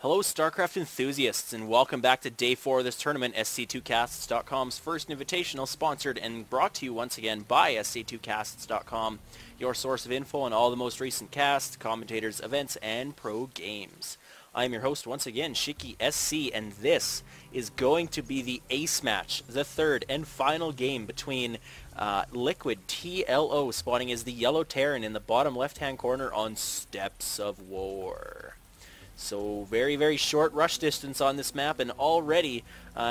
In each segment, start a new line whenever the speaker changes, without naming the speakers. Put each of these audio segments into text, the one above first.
Hello Starcraft enthusiasts, and welcome back to Day 4 of this tournament, SC2Casts.com's first invitational, sponsored and brought to you once again by SC2Casts.com, your source of info on all the most recent casts, commentators, events, and pro games. I am your host once again, Shiki SC, and this is going to be the ace match, the third and final game between Liquid TLO, spawning as the Yellow Terran in the bottom left-hand corner on Steps of War. So very, very short rush distance on this map, and already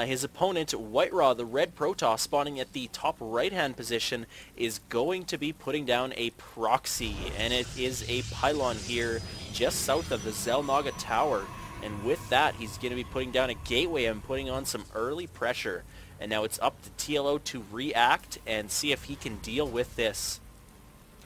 his opponent, WhiteRa, the red Protoss, spawning at the top right-hand position, is going to be putting down a proxy, and it is a pylon here just south of the Zelnaga Tower. And with that, he's going to be putting down a gateway and putting on some early pressure. And now it's up to TLO to react and see if he can deal with this.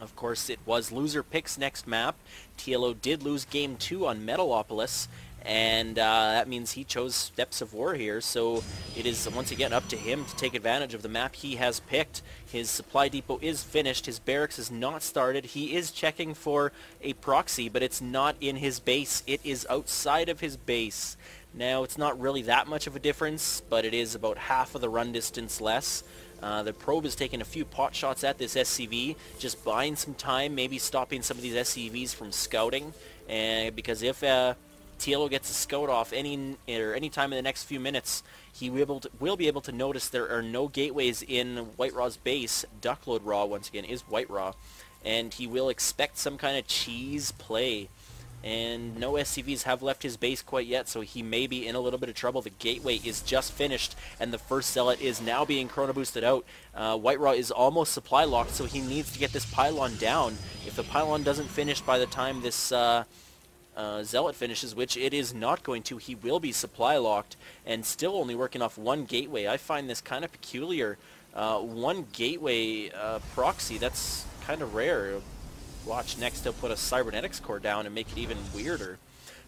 Of course, it was loser picks next map. TLO did lose game 2 on Metalopolis, and that means he chose Steps of War here, so it is once again up to him to take advantage of the map he has picked. His supply depot is finished, his barracks is not started, he is checking for a proxy, but it's not in his base, it is outside of his base. Now, it's not really that much of a difference, but it is about half of the run distance less. The probe is taking a few pot shots at this SCV, just buying some time, maybe stopping some of these SCVs from scouting. And because if TLO gets a scout off any time in the next few minutes, he will be able to notice there are no gateways in WhiteRa's base. Duckload Ra, once again, is WhiteRa, and he will expect some kind of cheese play. And no SCVs have left his base quite yet, so he may be in a little bit of trouble. The gateway is just finished, and the first zealot is now being chrono boosted out. WhiteRa is almost supply locked, so he needs to get this pylon down. If the pylon doesn't finish by the time this zealot finishes, which it is not going to, he will be supply locked, and still only working off one gateway. I find this kind of peculiar. One gateway proxy, that's kind of rare. Watch, next he'll put a cybernetics core down and make it even weirder.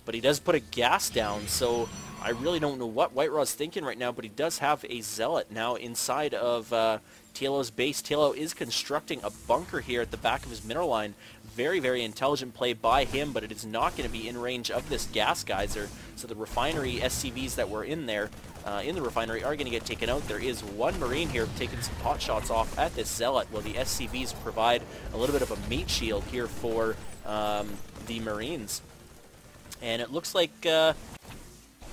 But he does put a gas down, so I really don't know what WhiteRa's thinking right now, but he does have a zealot now inside of TLO's base. TLO is constructing a bunker here at the back of his mineral line. Very, very intelligent play by him, but it is not going to be in range of this gas geyser. So the refinery SCVs that were in there, in the refinery, are going to get taken out. There is one Marine here taking some pot shots off at this zealot, while the SCVs provide a little bit of a meat shield here for the Marines. And it looks like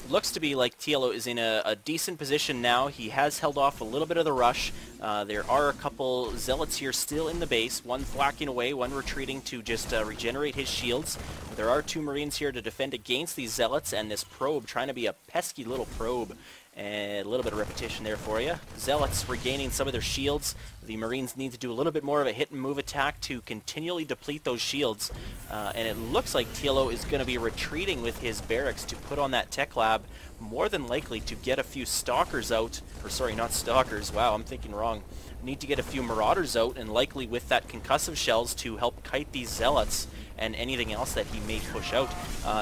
looks to be like TLO is in a decent position now. He has held off a little bit of the rush. There are a couple zealots here still in the base, one thwacking away, one retreating to just regenerate his shields. There are two Marines here to defend against these zealots, and this probe trying to be a pesky little probe. And a little bit of repetition there for you. Zealots regaining some of their shields. The Marines need to do a little bit more of a hit and move attack to continually deplete those shields. And it looks like TLO is going to be retreating with his barracks to put on that tech lab, more than likely to get a few stalkers out. Or sorry, not stalkers. Wow, I'm thinking wrong. Need to get a few marauders out, and likely with that concussive shells to help kite these zealots and anything else that he may push out.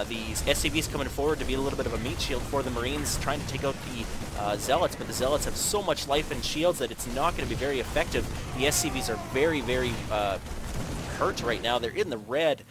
These SCVs coming forward to be a little bit of a meat shield for the Marines, trying to take out the Zealots, but the Zealots have so much life and shields that it's not going to be very effective. The SCVs are very, very hurt right now. They're in the red.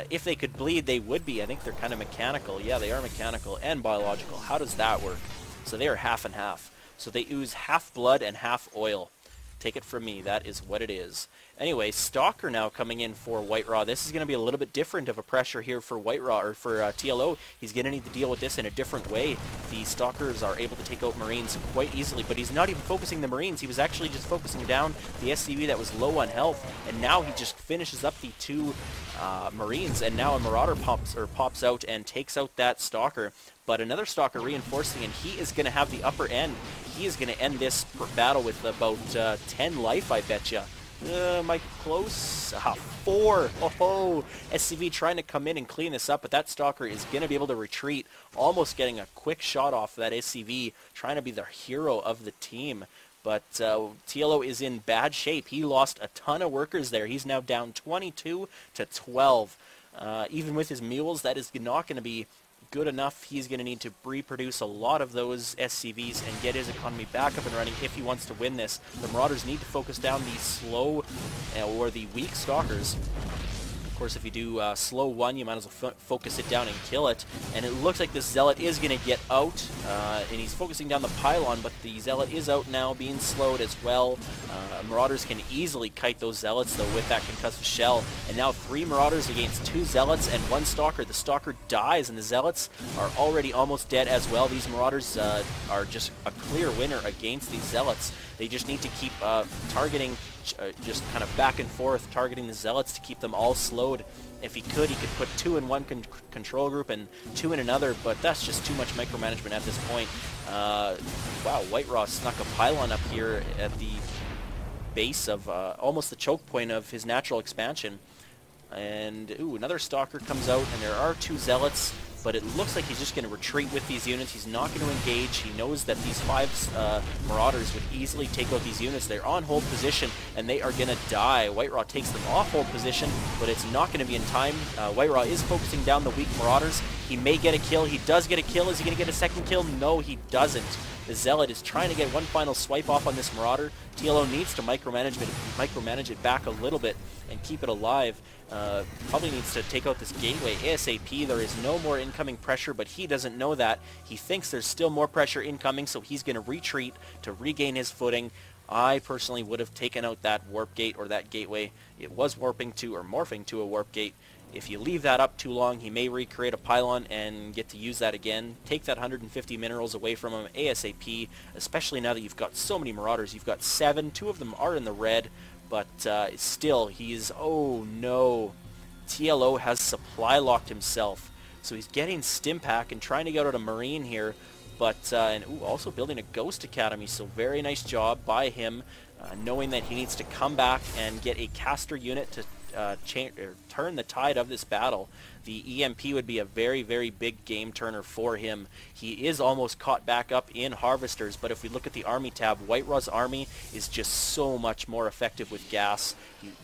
If they could bleed, they would be. I think they're kind of mechanical. Yeah, they are mechanical and biological. How does that work? So they are half and half. So they ooze half blood and half oil. Take it from me, that is what it is. Anyway, Stalker now coming in for WhiteRa. This is going to be a little bit different of a pressure here for WhiteRa, or for TLO. He's going to need to deal with this in a different way. The Stalkers are able to take out Marines quite easily, but he's not even focusing the Marines. He was actually just focusing down the SCV that was low on health, and now he just finishes up the two Marines, and now a Marauder pops out and takes out that Stalker. But another Stalker reinforcing, and he is going to have the upper end. He is going to end this battle with about 10 life, I betcha. Am I close? 4. Oh, SCV trying to come in and clean this up, but that Stalker is going to be able to retreat, almost getting a quick shot off that SCV, trying to be the hero of the team. But TLO is in bad shape. He lost a ton of workers there. He's now down 22 to 12. Even with his mules, that is not going to be good enough. He's going to need to reproduce a lot of those SCVs and get his economy back up and running if he wants to win this. The Marauders need to focus down the slow or the weak Stalkers. Of course, if you do slow one, you might as well focus it down and kill it. And it looks like this Zealot is going to get out, and he's focusing down the pylon, but the Zealot is out now, being slowed as well. Marauders can easily kite those Zealots, though, with that concussive shell. And now 3 Marauders against 2 Zealots and 1 Stalker. The Stalker dies, and the Zealots are already almost dead as well. These Marauders are just a clear winner against these Zealots. They just need to keep targeting, just kind of back and forth, targeting the Zealots to keep them all slowed. If he could put 2 in one control group and 2 in another, but that's just too much micromanagement at this point. Wow, WhiteRa snuck a pylon up here at the base of almost the choke point of his natural expansion. And, ooh, another Stalker comes out, and there are 2 Zealots, but it looks like he's just going to retreat with these units. He's not going to engage. He knows that these 5 Marauders would easily take out these units. They're on hold position, and they are going to die. WhiteRa takes them off hold position, but it's not going to be in time. WhiteRa is focusing down the weak Marauders. He may get a kill. He does get a kill. Is he going to get a second kill? No, he doesn't. The Zealot is trying to get one final swipe off on this Marauder. TLO needs to micromanage it back a little bit and keep it alive. Probably needs to take out this gateway ASAP. There is no more incoming pressure, but he doesn't know that. He thinks there's still more pressure incoming, so he's going to retreat to regain his footing. I personally would have taken out that warp gate or that gateway. It was warping to or morphing to a warp gate. If you leave that up too long, he may recreate a pylon and get to use that again. Take that 150 minerals away from him ASAP, especially now that you've got so many Marauders. You've got 7. 2 of them are in the red, but still, he's... Oh, no. TLO has supply locked himself. So he's getting Stimpak and trying to get out a Marine here, but and also building a Ghost Academy, so very nice job by him, knowing that he needs to come back and get a caster unit to turn the tide of this battle. The EMP would be a very, very big game turner for him. He is almost caught back up in Harvesters, but if we look at the army tab, WhiteRa's army is just so much more effective with gas.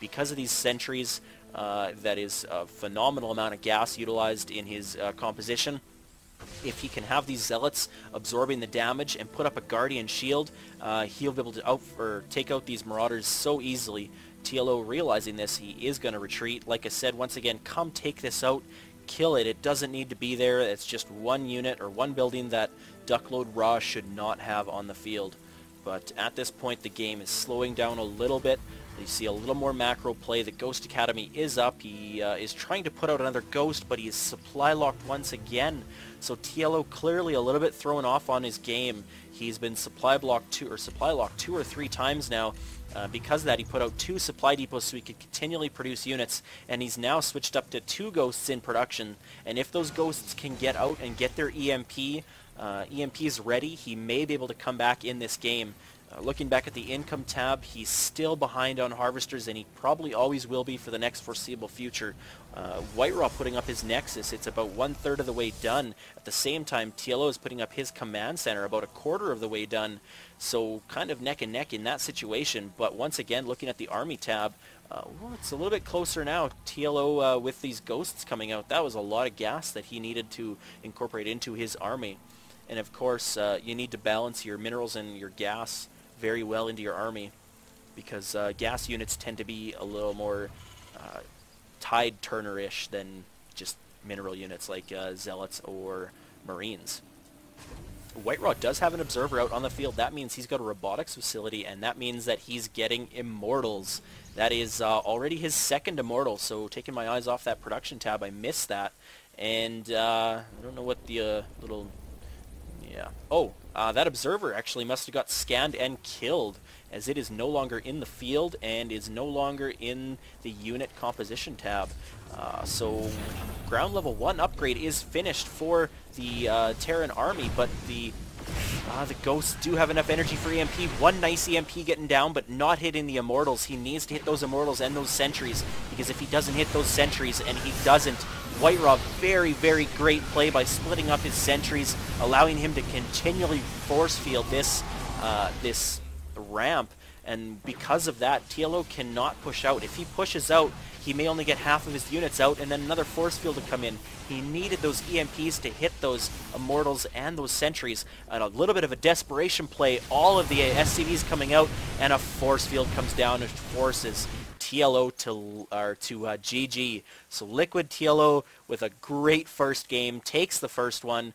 Because of these sentries, that is a phenomenal amount of gas utilized in his composition. If he can have these Zealots absorbing the damage and put up a Guardian Shield, he'll be able to take out these Marauders so easily. TLO realizing this, he is going to retreat. Like I said, once again, come take this out, kill it. It doesn't need to be there. It's just one unit or one building that Duckload Ra should not have on the field. But at this point, the game is slowing down a little bit. You see a little more macro play. The Ghost Academy is up. He is trying to put out another Ghost, but he is supply locked once again. So TLO clearly a little bit thrown off on his game. He's been supply locked 2 or 3 times now. Because of that, he put out 2 supply depots so he could continually produce units, and he's now switched up to 2 Ghosts in production. And if those Ghosts can get out and get their EMPs ready, he may be able to come back in this game. Looking back at the income tab, he's still behind on Harvesters, and he probably always will be for the next foreseeable future. WhiteRa putting up his Nexus, it's about 1/3 of the way done. At the same time, TLO is putting up his command center, about 1/4 of the way done. So kind of neck and neck in that situation. But once again, looking at the army tab, well, it's a little bit closer now. TLO with these Ghosts coming out, that was a lot of gas that he needed to incorporate into his army. And of course, you need to balance your minerals and your gas very well into your army, because gas units tend to be a little more tide turner-ish than just mineral units like Zealots or Marines. WhiteRa does have an observer out on the field. That means he's got a robotics facility, and that means that he's getting immortals. That is already his 2nd immortal, so taking my eyes off that production tab, I missed that. And I don't know what the little... Yeah. Oh, that observer actually must have got scanned and killed, as it is no longer in the field and is no longer in the unit composition tab. So ground level 1 upgrade is finished for the Terran army, but the Ghosts do have enough energy for EMP. One nice EMP getting down, but not hitting the Immortals. He needs to hit those Immortals and those Sentries, because if he doesn't hit those Sentries, and he doesn't, WhiteRa, very, very great play by splitting up his Sentries, allowing him to continually force field this ramp, and because of that, TLO cannot push out. If he pushes out, he may only get half of his units out, and then another force field to come in. He needed those EMPs to hit those Immortals and those Sentries, and a little bit of a desperation play, all of the SCVs coming out, and a force field comes down and forces TLO to GG. So Liquid TLO with a great first game takes the first one.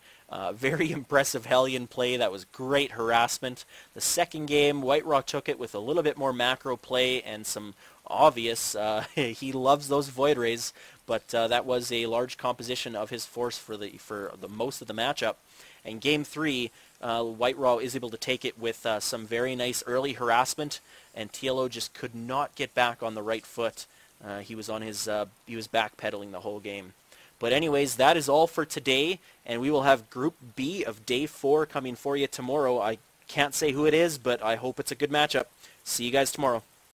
Very impressive Hellion play. That was great harassment. The second game, WhiteRa took it with a little bit more macro play and some obvious. He loves those Void Rays, but that was a large composition of his force for the most of the matchup. And game 3, WhiteRa is able to take it with some very nice early harassment, and TLO just could not get back on the right foot. He was backpedaling the whole game. But anyways, that is all for today, and we will have Group B of Day 4 coming for you tomorrow. I can't say who it is, but I hope it's a good matchup. See you guys tomorrow.